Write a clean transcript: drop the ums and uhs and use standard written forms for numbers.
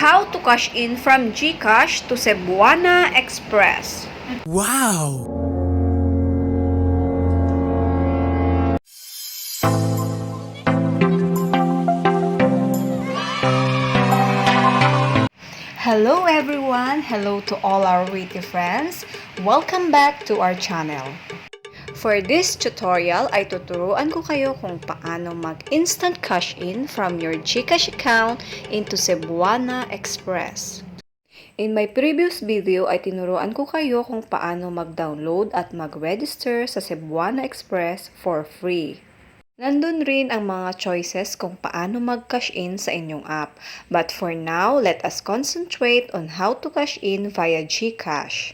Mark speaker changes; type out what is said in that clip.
Speaker 1: How to cash in from Gcash to Cebuana Express.
Speaker 2: Wow!
Speaker 1: Hello everyone! Hello to all our Witty Friends! Welcome back to our channel. For this tutorial ay tuturuan ko kayo kung paano mag-instant cash in from your Gcash account into Cebuana Express. In my previous video ay tinuruan ko kayo kung paano mag-download at mag-register sa Cebuana Express for free. Nandun rin ang mga choices kung paano mag-cash in sa inyong app. But for now, let us concentrate on how to cash in via Gcash.